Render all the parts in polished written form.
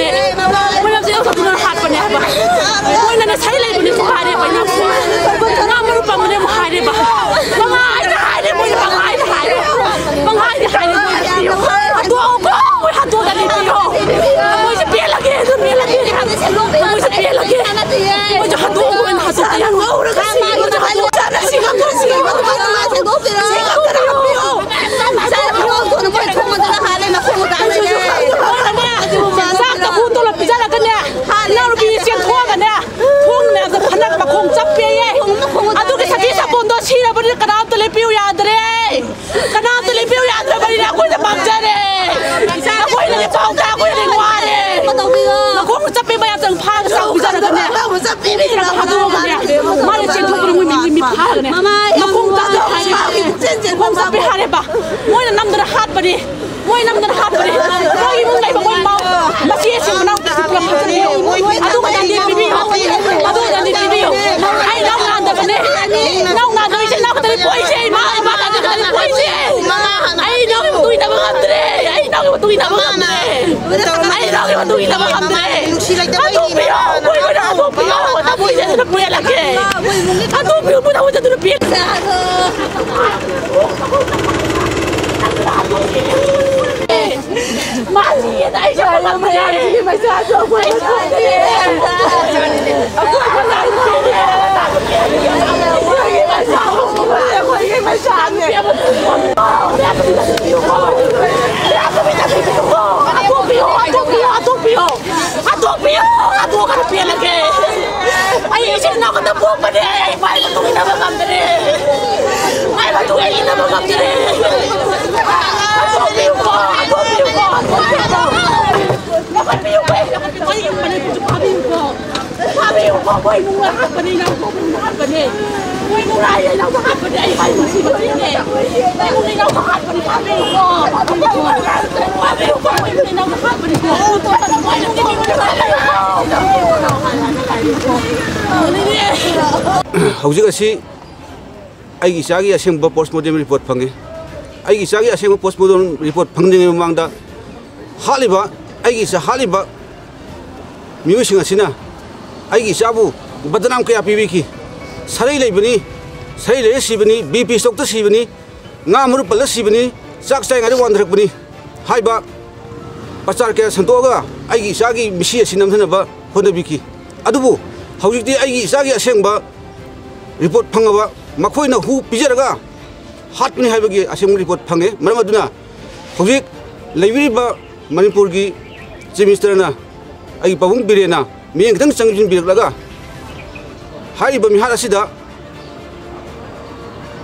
बने मोय नम से तुना हाथ बने बा मोय न सही ले बने तो हारे बने ना मरु पा मने हारे बा मंगाई हारे मोय मंगाई हारे तो को हाथ तो दली पियो मोय से पे लगे मोय से पे लगे मोय जो हाथ को हाथ तो यार वो Moy nam dan hat bari moy mung lai ba moy mau masi esi nau ta pula phasani adu ka dan di bibi adu dan di bibi ai nau na da bane nau na doi se nau ka tari poi se ma ma ka tari poi se ai nau ka tui na ba andre ai nau ka tui na ba andre ai nau ka tui na ba andre adu pio moy ko na adu pio ta poi se na poi la ke adu pio mo na ta tu pio Mali ya dai siya lang mali sige masyado ako Hauji kasi ai gi sagi asem ba postmortem report phange ai gi sagi asem postmortem report phangding mangda haliba ai gi sa haliba music asina ai gi sabu badnam kya pibi ki sarai leibani sarai le sibani bp stock ta sibani ngamru pal sibani sak sai ngari wandrak bani haiba pachar ke santoga ai gi sagi misi asinam thana ba honabi ki adubu hauji ti ai gi sagi asem ba report phangaba makhoi na hu pijaraga hatni haibagi asem report phange maramaduna hojik leibiriba manipur gi chief minister na ai pabung birena miyeng tang changjin birlaga haiba mi har asida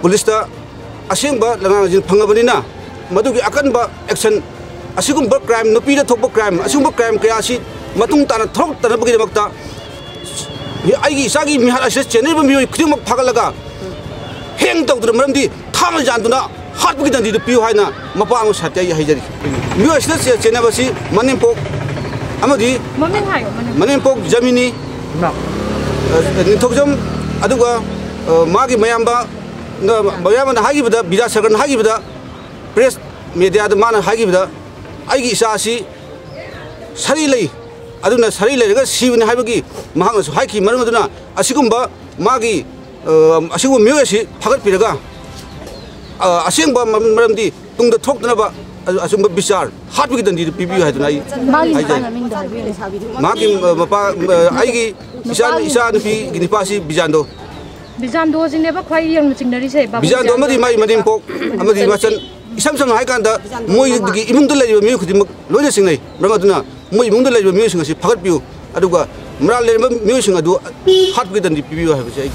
police ta asengba langa jin phangabani na madugi akanba action asigumba crime no pida thokba crime asumba crime kaya si matung tana thok tana bagi bakta ai sagi mi har ashe channel ba mi khrim phagalaga heng tawdur maramdi thamal janduna hat bagi dandi piu haina mapa amu satya haijari mi ashe channel ba si manimpok amadi manimpok jamini ninthokjam aduga magi mayamba mayamba hagibada bija sagan hagibada press media da mana hagibada aigi isa si sari lei aduna sari lei ga sibni haibagi mahang su haiki maraduna asigumba magi asigu miyosi phagat piraga asengba maramdi tungda thokdana ba asumba bichar hatbagi dandi pibi haiduna ai magi mapa aigi isa nupi ginipasi bijando jine ba khwai yang chingnari se bijando amadi mai manimpok amadi machan isam sam hai kanda moi gi imung dal laiba mi khudimak loina singnai ramaduna moi imung dal laiba mi singa si phagat piu aduga mra le mi singa du hat gi dandi piu ha ba sai